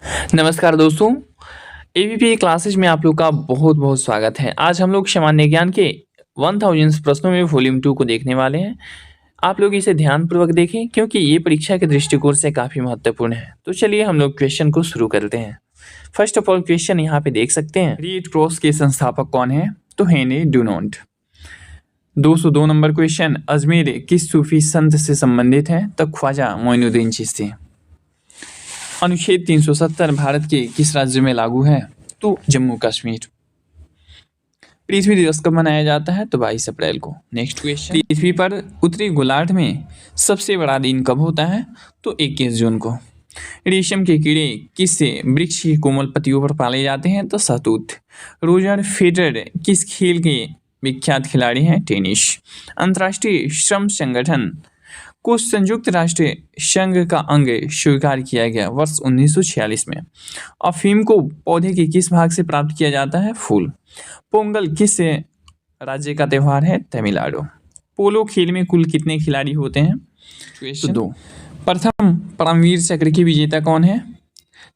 नमस्कार दोस्तों, ABP classes में आप लोग का बहुत बहुत स्वागत है। आज हम लोग सामान्य ज्ञान के 1000 प्रश्नों में वॉल्यूम 2 को देखने वाले हैं। आप लोग इसे ध्यानपूर्वक देखें क्योंकि ये परीक्षा के दृष्टिकोण से काफ़ी महत्वपूर्ण है। तो चलिए हम लोग क्वेश्चन को शुरू करते हैं। फर्स्ट ऑफ ऑल क्वेश्चन यहाँ पे देख सकते हैं, रेड क्रॉस के संस्थापक कौन है? तो Henry Dunant. 202 number question, Ajmer किस सूफी संत से संबंधित है? तो ख्वाजा मोइनुद्दीन चिश्ती। अनुच्छेद 370 भारत के किस राज्य में लागू है? तो जम्मू कश्मीर। पृथ्वी दिवस कब मनाया जाता है? तो 22 अप्रैल को। नेक्स्ट क्वेश्चन, पृथ्वी पर उत्तरी गोलार्ध में सबसे बड़ा दिन कब होता है? तो 21 जून को। रेशम के कीड़े किससे वृक्ष की कोमल पत्तियों पर पाले जाते हैं? तो शहतूत। रोजर फेडरर किस खेल के विख्यात खिलाड़ी हैं? टेनिस। अंतर्राष्ट्रीय श्रम संगठन को संयुक्त राष्ट्र संघ का अंग स्वीकार किया गया वर्ष 1946 में। अफीम को पौधे के किस भाग से प्राप्त किया जाता है? फूल। पोंगल किस राज्य का त्यौहार है? तमिलनाडु। पोलो खेल में कुल कितने खिलाड़ी होते हैं? तो 2। प्रथम परमवीर चक्र की विजेता कौन है?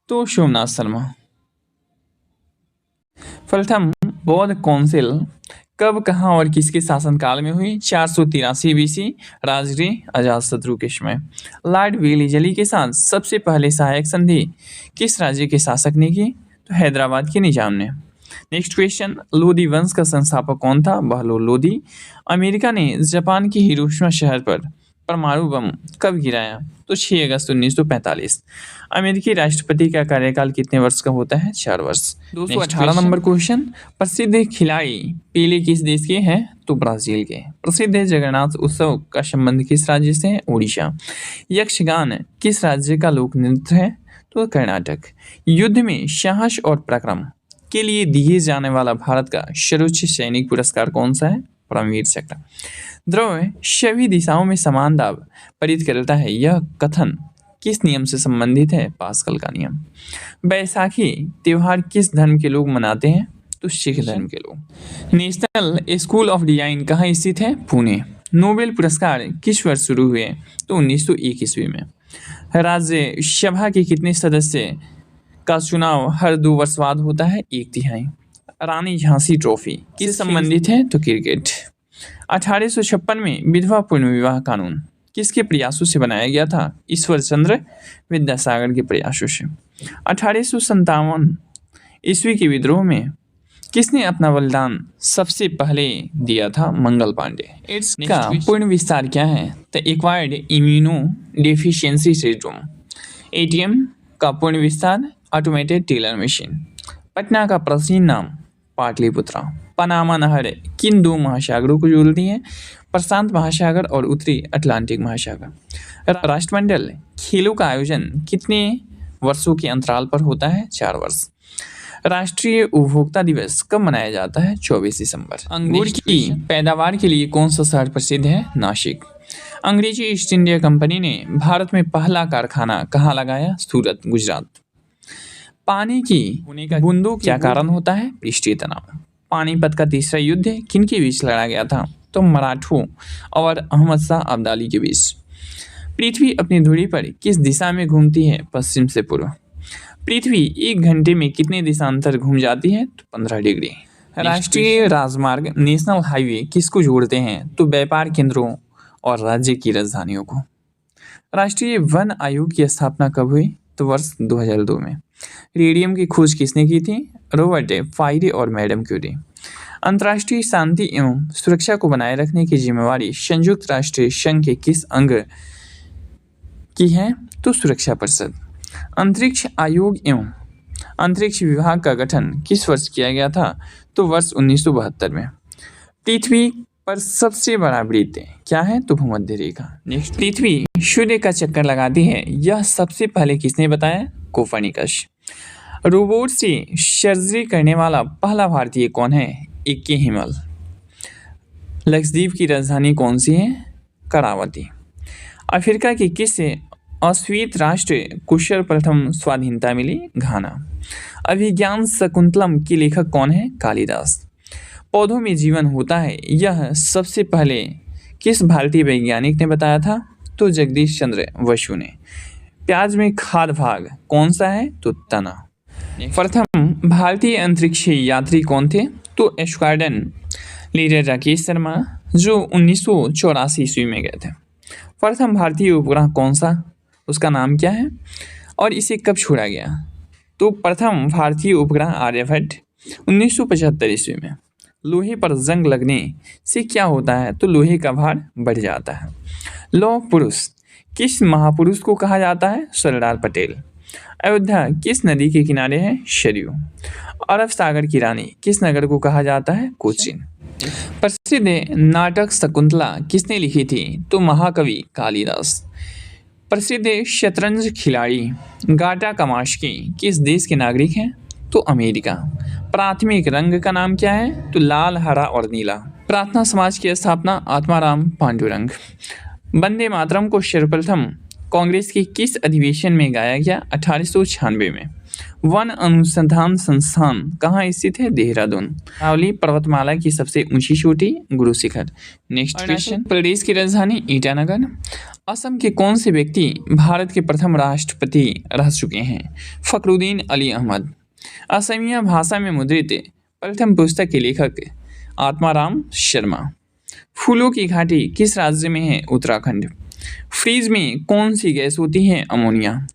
तो सोमनाथ शर्मा। प्रथम बौद्ध काउंसिल कब, कहाँ और किसके शासनकाल में हुई? 483 BC राजरी अजातशत्रु के समय। लॉर्ड वेलिजली के साथ सबसे पहले सहायक संधि किस राज्य के शासक ने की? तो हैदराबाद के निजाम ने। नेक्स्ट क्वेश्चन, लोदी वंश का संस्थापक कौन था? बहलोल लोदी। अमेरिका ने जापान के हिरोशिमा शहर पर परमाणु बम कब गिराया? तो 6 अगस्त 1945। अमेरिकी राष्ट्रपति का कार्यकाल कितने वर्ष का होता है? 4 वर्ष। 218 नंबर क्वेश्चन, प्रसिद्ध खिलाड़ी पेले किस देश के हैं? तो ब्राजील के। प्रसिद्ध जगन्नाथ उत्सव का संबंध किस राज्य से है? उड़ीसा। यक्षगान किस राज्य का लोक नृत्य है? तो कर्नाटक। युद्ध में साहस और पराक्रम के लिए दिए जाने वाला भारत का सर्वोच्च सैनिक पुरस्कार कौन सा है? परमवीर चक्र। द्रव सभी दिशाओं में समान दाब प्रेरित करता है, यह कथन किस नियम से संबंधित है? पास्कल का नियम। बैसाखी त्योहार किस धर्म के लोग मनाते हैं? तो सिख धर्म के लोग। नेशनल स्कूल ऑफ डिजाइन कहाँ स्थित है? पुणे। नोबेल पुरस्कार किस वर्ष शुरू हुए? तो 1901 ईस्वी में। राज्यसभा के कितने सदस्य का चुनाव हर 2 वर्ष बाद होता है? 1/3। रानी झांसी ट्रॉफी किस संबंधित है? तो क्रिकेट। 1856 में विधवा पुनर्विवाह कानून किसके प्रयासों से बनाया गया था? ईश्वर चंद्र विद्यासागर के प्रयासों से। 1857 ईस्वी के विद्रोह में किसने अपना बलिदान सबसे पहले दिया था? मंगल पांडे। एड्स का पूर्ण विस्तार क्या है? तो acquired immuno deficiency syndrome. ATM का पूर्ण विस्तार ऑटोमेटेड टेलर मशीन। पटना का प्राचीन नाम पाटलिपुत्रा। पनामा नहर किन 2 महासागरों को जोड़ती है? प्रशांत महासागर और उत्तरी अटलांटिक महासागर। राष्ट्रमंडल खेलों का आयोजन कितने वर्षों के अंतराल पर होता है? 4 वर्ष। राष्ट्रीय उपभोक्ता दिवस कब मनाया जाता है? 24 दिसंबर। अंगूर की पैदावार के लिए कौन सा शहर प्रसिद्ध है? नासिक। अंग्रेजी ईस्ट इंडिया कंपनी ने भारत में पहला कारखाना कहाँ लगाया? सूरत, गुजरात। पानी की बूंदों क्या कारण होता है? पृष्ठीय तनाव। पानीपत का तीसरा युद्ध किनके बीच लड़ा गया था? तो मराठों और अहमद शाह अब्दाली के बीच। पृथ्वी अपनी धुरी पर किस दिशा में घूमती है? पश्चिम से पूर्व। पृथ्वी 1 घंटे में कितने दिशांतर घूम जाती है? तो 15 डिग्री। राष्ट्रीय राजमार्ग नेशनल हाईवे किसको जोड़ते हैं? तो व्यापार केंद्रों और राज्य की राजधानियों को। राष्ट्रीय वन आयोग की स्थापना कब हुई? तो वर्ष 2002 में। रेडियम की खोज किसने की थी? रॉबर्ट फायरे और मैडम क्यूरी। अंतर्राष्ट्रीय शांति एवं सुरक्षा को बनाए रखने की जिम्मेवारी संयुक्त राष्ट्र संघ के किस अंग की है? तो सुरक्षा परिषद। अंतरिक्ष आयोग एवं अंतरिक्ष विभाग का गठन किस वर्ष किया गया था? तो वर्ष 1972 में। पृथ्वी पर सबसे बड़ा वृत्त क्या है? तो भूमध्य रेखा। नेक्स्ट, पृथ्वी सूर्य का चक्कर लगाती है, यह सबसे पहले किसने बताया? कोपर्निकस। रोबोट से सर्जरी करने वाला पहला भारतीय कौन है? A.K. हिमल। लक्षद्वीप की राजधानी कौन सी है? करावती। अफ्रीका के किस अश्वेत राष्ट्र को सर्वप्रथम स्वाधीनता मिली? घाना। अभिज्ञान शकुंतलम के लेखक कौन है? कालिदास। पौधों में जीवन होता है, यह सबसे पहले किस भारतीय वैज्ञानिक ने बताया था? तो जगदीश चंद्र बसु ने। प्याज में खाद्य भाग कौन सा है? तो तना। प्रथम भारतीय अंतरिक्ष यात्री कौन थे? तो स्क्वाड्रन लीडर राकेश शर्मा, जो 1984 ईस्वी में गए थे। प्रथम भारतीय उपग्रह कौन सा, उसका नाम क्या है और इसे कब छोड़ा गया? तो प्रथम भारतीय उपग्रह आर्यभट्ट 1975 ईस्वी में। लोहे पर जंग लगने से क्या होता है? तो लोहे का भार बढ़ जाता है। लौह पुरुष किस महापुरुष को कहा जाता है? सरदार पटेल। अयोध्या किस नदी के किनारे है? सरयू। अरब सागर की रानी किस नगर को कहा जाता है? कोचीन। प्रसिद्ध नाटक शकुंतला किसने लिखी थी? तो महाकवि कालिदास। प्रसिद्ध शतरंज खिलाड़ी गाटा काम्स्की किस देश के नागरिक हैं? तो अमेरिका। प्राथमिक रंग का नाम क्या है? तो लाल, हरा और नीला। प्रार्थना समाज की स्थापना आत्माराम पांडुरंग। वंदे मातरम को सर्वप्रथम कांग्रेस के किस अधिवेशन में गाया गया? 1896 में। वन अनुसंधान संस्थान कहाँ स्थित है? देहरादून। अरावली पर्वतमाला की सबसे ऊंची चोटी? गुरु शिखर। नेक्स्ट क्वेश्चन, प्रदेश की राजधानी ईटानगर। असम के कौन से व्यक्ति भारत के प्रथम राष्ट्रपति रह चुके हैं? फखरुद्दीन अली अहमद। असमिया भाषा में मुद्रित प्रथम पुस्तक के लेखक आत्माराम शर्मा। फूलों की घाटी किस राज्य में है? उत्तराखंड। फ्रीज में कौन सी गैस होती है? अमोनिया।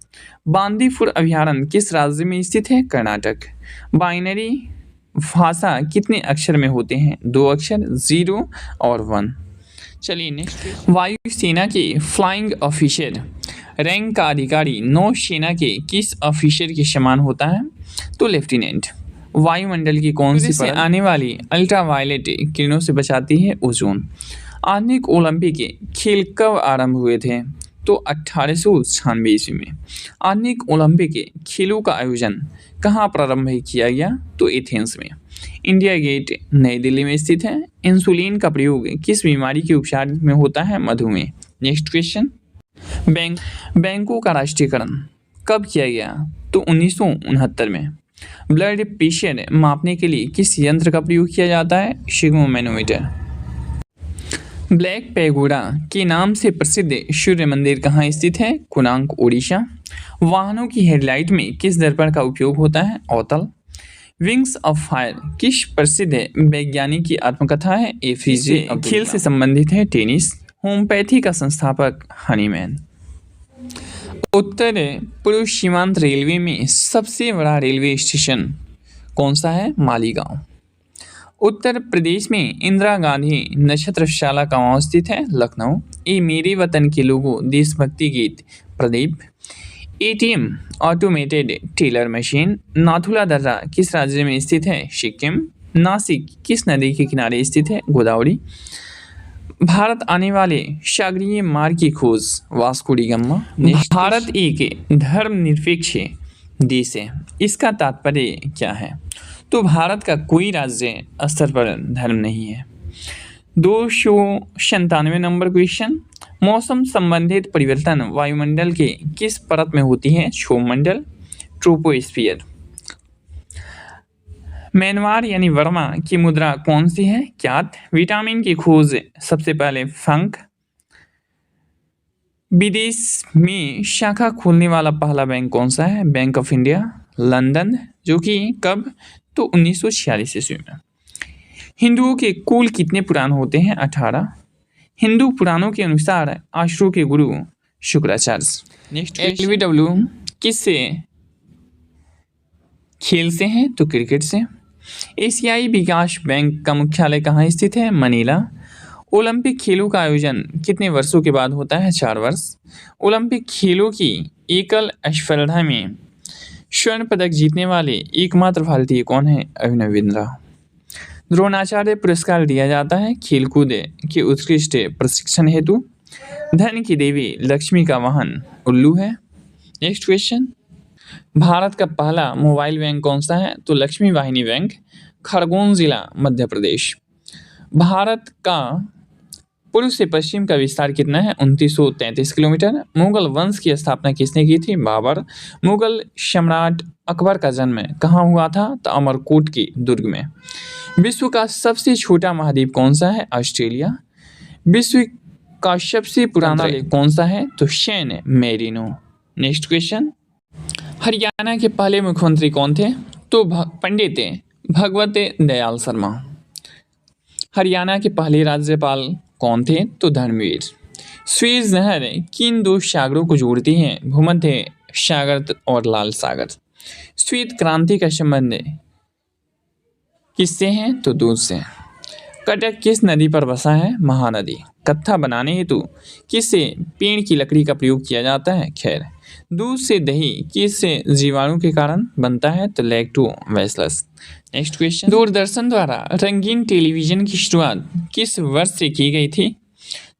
बांदीपुर अभयारण्य किस राज्य में स्थित है? कर्नाटक। बाइनरी भाषा कितने अक्षर में होते हैं? 2 अक्षर, 0 और 1। चलिए नेक्स्ट। वायुसेना के फ्लाइंग ऑफिसर रैंक का अधिकारी नौसेना के किस ऑफिसर के समान होता है? तो लेफ्टिनेंट। वायुमंडल की कौन सी परत आने वाली अल्ट्रावायलेट किरणों से बचाती है? ओजोन। आधुनिक ओलंपिक खेल कब आरंभ हुए थे? तो 1896 ईस्वी में। आधुनिक ओलंपिक खेलों का आयोजन कहाँ प्रारंभ किया गया? तो एथेंस में। इंडिया गेट नई दिल्ली में स्थित है। इंसुलिन का प्रयोग किस बीमारी के उपचार में होता है? मधुमेह। नेक्स्ट क्वेश्चन, बैंकों का राष्ट्रीयकरण कब किया गया? तो 1969 में। ब्लड प्रेशर मापने के लिए किस यंत्र का प्रयोग किया जाता है? सिग्मोमैनोमीटर। ब्लैक पैगोडा के नाम से प्रसिद्ध सूर्य मंदिर कहाँ स्थित है? कोणार्क, ओडिशा। वाहनों की हेडलाइट में किस दर्पण का उपयोग होता है? अवतल। विंग्स ऑफ फायर किस प्रसिद्ध वैज्ञानिक की आत्मकथा है? एपीजे। खेल से संबंधित है? टेनिस। होम्योपैथी का संस्थापक हनीमैन। उत्तर पूर्व सीमांत रेलवे में सबसे बड़ा रेलवे स्टेशन कौन सा है? मालीगांव। उत्तर प्रदेश में इंदिरा गांधी नक्षत्रशाला कहाँ स्थित है? लखनऊ। ए मेरे वतन के लोगों देशभक्ति गीत Pradeep. ATM automated teller machine. Nathula दर्रा किस राज्य में स्थित है? सिक्किम। नासिक किस नदी के किनारे स्थित है? गोदावरी। भारत आने वाले सागरीय मार्ग की खोज वास्को डी गामा। भारत एक धर्मनिरपेक्ष देश है, इसका तात्पर्य क्या है? तो भारत का कोई राज्य स्तर पर धर्म नहीं है। 297 नंबर क्वेश्चन, मौसम संबंधित परिवर्तन वायुमंडल के किस परत में होती है? क्षोभमंडल, ट्रोपोस्फियर। म्यांमार यानी वर्मा की मुद्रा कौन सी है? क्यात। विटामिन की खोज सबसे पहले फंक। विदेश में शाखा खोलने वाला पहला बैंक कौन सा है? Bank of India, London. जो कि कब? तो 1946 ईस्वी में। हिंदुओं के कुल कितने पुराण होते हैं? 18। हिंदू पुराणों के अनुसार आश्रु के गुरु शुक्राचार्य। नेक्स्ट, LBW किससे खेल से हैं? तो क्रिकेट से। एशियाई विकास बैंक का मुख्यालय कहाँ स्थित है? मनीला। ओलंपिक खेलों का आयोजन कितने वर्षों के बाद होता है? 4 वर्ष। ओलंपिक खेलों की एकल स्पर्धा में स्वर्ण पदक जीतने वाले एकमात्र भारतीय कौन है? अभिनव बिंद्रा। द्रोणाचार्य पुरस्कार दिया जाता है खेलकूद के उत्कृष्ट प्रशिक्षण हेतु। धन की देवी लक्ष्मी का वाहन उल्लू है। नेक्स्ट क्वेश्चन, भारत का पहला मोबाइल बैंक कौन सा है? तो लक्ष्मी वाहिनी बैंक, खरगोन जिला, मध्य प्रदेश। भारत का पूर्व से पश्चिम का विस्तार कितना है? 2933 किलोमीटर। मुगल वंश की स्थापना किसने की थी? बाबर। मुगल सम्राट अकबर का जन्म कहाँ हुआ था? तो अमरकोट के दुर्ग में। विश्व का सबसे छोटा महाद्वीप कौन सा है? ऑस्ट्रेलिया। विश्व का सबसे पुराना लेक कौन सा है? तो San Marino. Next question, Haryana के पहले मुख्यमंत्री कौन थे? तो पंडित भगवत दयाल शर्मा। हरियाणा के पहले राज्यपाल कौन थे? तो धर्मवीर। स्वेज नहर किन दो सागरों को जोड़ती है? भूमध्य सागर और लाल सागर। श्वेत क्रांति का संबंध किससे है? तो दूध से। कटक किस नदी पर बसा है? महानदी। कत्था बनाने हेतु किससे पेड़ की लकड़ी का प्रयोग किया जाता है? खैर। दूध से दही किस जीवाणु के कारण बनता है? तो लैक्टोबैसिलस। नेक्स्ट क्वेश्चन, दूरदर्शन द्वारा रंगीन टेलीविजन की शुरुआत किस वर्ष से की गई थी?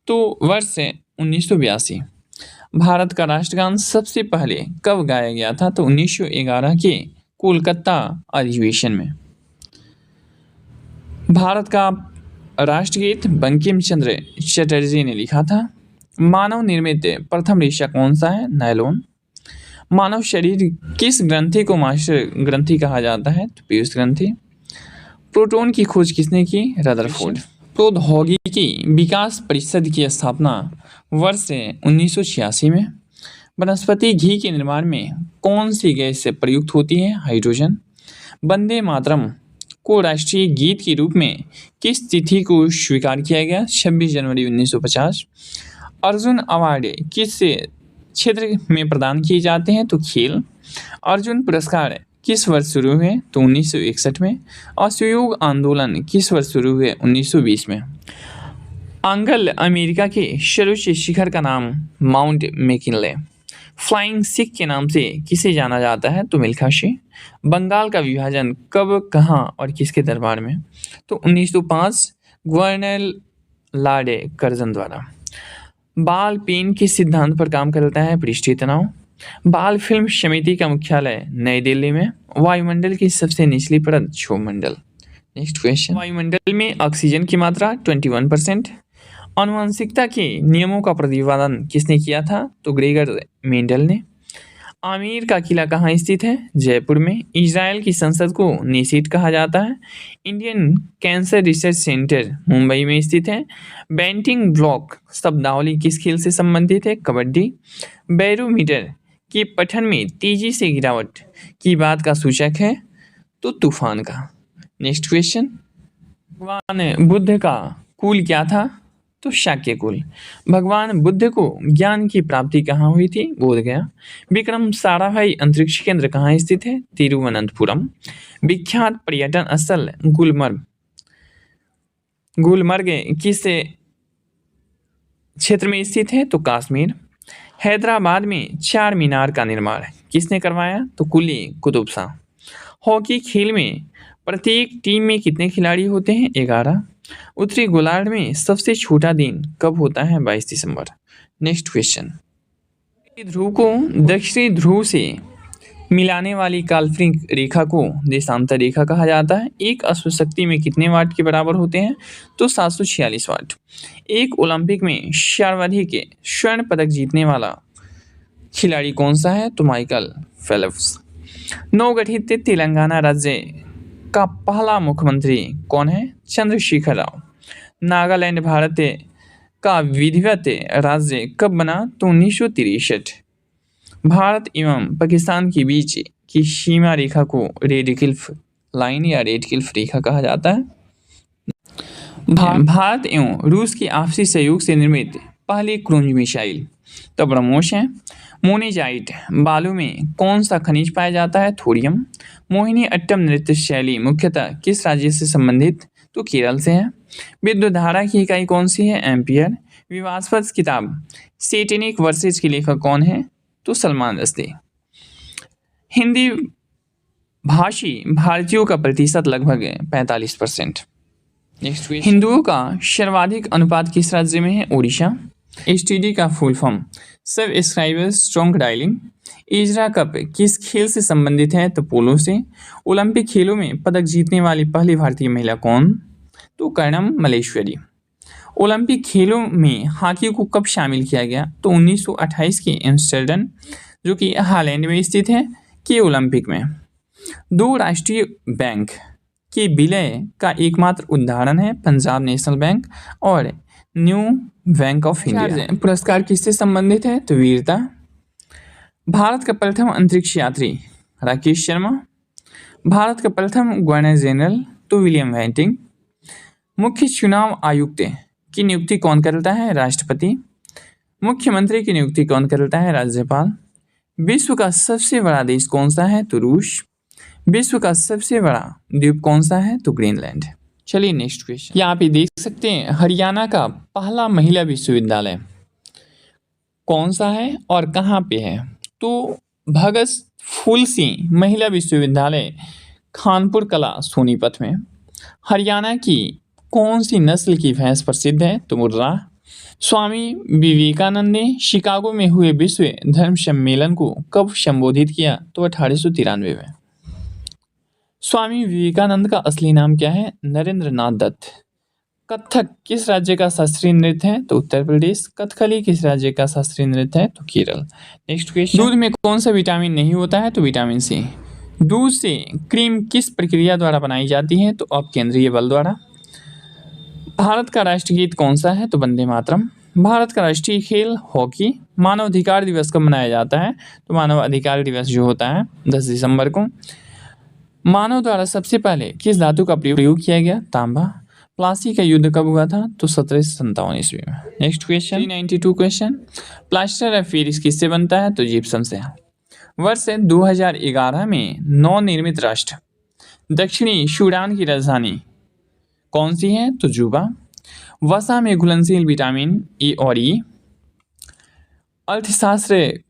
तो वर्ष 1982। भारत का राष्ट्रगान सबसे पहले कब गाया गया था? तो 1911 के कोलकाता अधिवेशन में। भारत का राष्ट्रगीत बंकिम चंद्र चटर्जी ने लिखा था। मानव निर्मित प्रथम रेशा कौन सा है? नायलॉन। मानव शरीर किस ग्रंथि को मास्टर ग्रंथि कहा जाता है? तो पीयूष ग्रंथि। प्रोटॉन की खोज किसने की? रदरफोर्ड। प्रौद्योगिकी विकास परिषद की स्थापना वर्ष 1986 में। वनस्पति घी के निर्माण में कौन सी गैस प्रयुक्त होती है? हाइड्रोजन। वंदे मातरम को राष्ट्रीय गीत के रूप में किस तिथि को स्वीकार किया गया? 26 जनवरी 1950। अर्जुन अवार्ड किस क्षेत्र में प्रदान किए जाते हैं? तो खेल। अर्जुन पुरस्कार किस वर्ष शुरू हुए? तो 1961 में। असहयोग आंदोलन किस वर्ष शुरू हुए? 1920 में। अंगल अमेरिका के सर्वोच्च शिखर का नाम माउंट मैकिनले। फ्लाइंग सिख के नाम से किसे जाना जाता है? तो मिल्खा सिंह। बंगाल का विभाजन कब, कहाँ और किसके दरबार में? तो 1905 गवर्नर लॉर्ड कर्जन द्वारा। बाल पेन किस सिद्धांत पर काम करता है? पृष्ठीय तनाव। बाल फिल्म समिति का मुख्यालय नई दिल्ली में। वायुमंडल की सबसे निचली परत क्षोभमंडल। नेक्स्ट क्वेश्चन, वायुमंडल में ऑक्सीजन की मात्रा 21%। आनुवंशिकता के नियमों का प्रतिपादन किसने किया था? तो ग्रेगर मेंडल ने। आमेर का किला कहाँ स्थित है? जयपुर में। इजराइल की संसद को नेसिट कहा जाता है। Indian cancer research centre Mumbai में स्थित है। बेंटिंग ब्लॉक शब्दावली किस खेल से संबंधित है? कबड्डी। बैरोमीटर के पठन में तेजी से गिरावट की बात का सूचक है? तो तूफान का। नेक्स्ट क्वेश्चन, भगवान बुद्ध का कुल क्या था? तो शाक्य कुल। भगवान बुद्ध को ज्ञान की प्राप्ति कहाँ हुई थी? बोधगया। विक्रम साराभाई अंतरिक्ष केंद्र कहाँ स्थित है? तिरुवनंतपुरम। विख्यात पर्यटन स्थल गुलमर्ग किस क्षेत्र में स्थित है? तो कश्मीर। हैदराबाद में चार मीनार का निर्माण किसने करवाया? तो कुली कुतुब शाह। हॉकी खेल में प्रत्येक टीम में कितने खिलाड़ी होते हैं? 11। उत्तरी गोलार्ध में सबसे छोटा दिन कब होता है? 22 दिसंबर। नेक्स्ट क्वेश्चन, ध्रुव को दक्षिणी ध्रुव से मिलाने वाली काल्पनिक रेखा को देशांतर रेखा कहा जाता है। एक अश्वशक्ति में कितने वाट के बराबर होते हैं? तो 746 वाट। एक ओलंपिक में सर्वाधिक स्वर्ण पदक जीतने वाला खिलाड़ी कौन सा है? तो माइकल फेल्प्स। नवगठित तेलंगाना राज्य का पहला मुख्यमंत्री कौन है? चंद्रशेखर राव। नागालैंड भारत का विधिवत राज्य कब बना? तो 1963। भारत एवं पाकिस्तान के बीच की सीमा रेखा को रेड क्लिफ लाइन या रेड क्लिफ रेखा कहा जाता है। भारत एवं रूस के आपसी सहयोग से निर्मित पहली क्रूज मिसाइल तो ब्रह्मोस है। मोनेजाइट बालू में कौन सा खनिज पाया जाता है? थोरियम। मोहिनी अट्टम नृत्य शैली मुख्यतः किस राज्य से संबंधित? तो केरल से है। विद्युत धारा की इकाई कौन सी है? एम्पियर। विवादास्पद किताब सैटेनिक वर्सेज के लेखक कौन है? तो सलमान रश्दी। हिंदी भाषी भारतीयों का प्रतिशत लगभग 45%। हिंदुओं का सर्वाधिक अनुपात किस राज्य में है? ओडिशा। एसटीडी का full form subscriber strong dialing. Ezra cup किस खेल से संबंधित है? तो पोलो से। ओलंपिक खेलों में पदक जीतने वाली पहली भारतीय महिला कौन? तो कर्णम मलेश्वरी। ओलंपिक खेलों में हॉकी को कब शामिल किया गया? तो 1928 के एम्स्टर्डम जो कि हालैंड में स्थित है के ओलंपिक में। दो राष्ट्रीय बैंक के विलय का एकमात्र उदाहरण है पंजाब नेशनल बैंक और न्यू बैंक ऑफ इंडिया। पुरस्कार किससे संबंधित है? तो वीरता। भारत का प्रथम अंतरिक्ष यात्री राकेश शर्मा। भारत का प्रथम गवर्नर जनरल तो विलियम वेंटिंग। मुख्य चुनाव आयुक्त की नियुक्ति कौन करता है? राष्ट्रपति। मुख्यमंत्री की नियुक्ति कौन करता है? राज्यपाल। विश्व का सबसे बड़ा देश कौन सा है? तो रूस। विश्व का सबसे बड़ा द्वीप कौन सा है? तो ग्रीनलैंड। चलिए नेक्स्ट क्वेश्चन। यहाँ पे देख सकते हैं हरियाणा का पहला महिला विश्वविद्यालय कौन सा है और कहाँ पे है? तो भगत फूल सिंह महिला विश्वविद्यालय खानपुर कला सोनीपत में। हरियाणा की कौन सी नस्ल की भैंस प्रसिद्ध है? तो मुर्रा। स्वामी विवेकानंद ने शिकागो में हुए विश्व धर्म सम्मेलन को कब संबोधित किया? तो 1893 में। स्वामी विवेकानंद का असली नाम क्या है? नरेंद्र नाथ दत्त। कथक किस राज्य का शास्त्रीय नृत्य है? तो उत्तर प्रदेश। कथकली किस राज्य का शास्त्रीय नृत्य है? तो केरल। Next question. दूध में कौन सा विटामिन नहीं होता है? तो विटामिन सी। दूध से क्रीम किस प्रक्रिया द्वारा बनाई जाती है? तो अपकेंद्रीय बल द्वारा। भारत का राष्ट्रगीत कौन सा है? तो वंदे मातरम। भारत का राष्ट्रीय खेल हॉकी। मानव अधिकार दिवस कब मनाया जाता है? तो मानव अधिकार दिवस जो होता है 10 दिसंबर को। मानव द्वारा सबसे पहले किस धातु का प्रयोग किया गया? तांबा। प्लासी का युद्ध कब हुआ था? तो 1757 ईस्वी में। Next question 392 question. Plaster of Paris किससे बनता है? तो जिप्सम से। वर्ष 2011 में नवनिर्मित राष्ट्र दक्षिणी सूडान की राजधानी कौन सी है? तो जुबा। वसा में घुलनशील विटामिन ए और ई। अर्थशास्त्र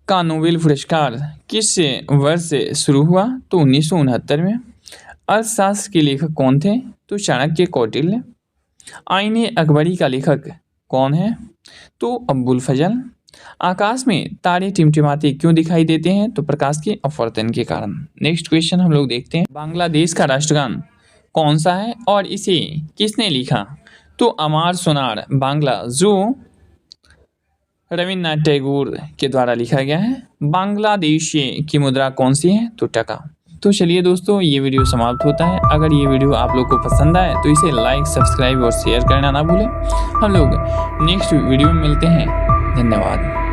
का नोबेल पुरस्कार किस वर्ष से शुरू हुआ? तो 1969 में। अर्थशास्त्र के लेखक कौन थे? तो चाणक्य कौटिल्य। आईने अकबरी का लेखक कौन है? तो अब्बुल फजल। आकाश में तारे टिमटिमाते क्यों दिखाई देते हैं? तो प्रकाश के अपवर्तन के कारण। नेक्स्ट क्वेश्चन हम लोग देखते हैं। बांग्लादेश का राष्ट्रगान कौन सा है और इसे किसने लिखा? तो अमार सोनार बांग्ला जो रविन्द्रनाथ टैगोर के द्वारा लिखा गया है। बांग्लादेश की मुद्रा कौन सी है? तो टका। तो चलिए दोस्तों ये वीडियो समाप्त होता है। अगर ये वीडियो आप लोग को पसंद आए तो इसे लाइक सब्सक्राइब और शेयर करना ना भूलें। हम लोग नेक्स्ट वीडियो में मिलते हैं। धन्यवाद।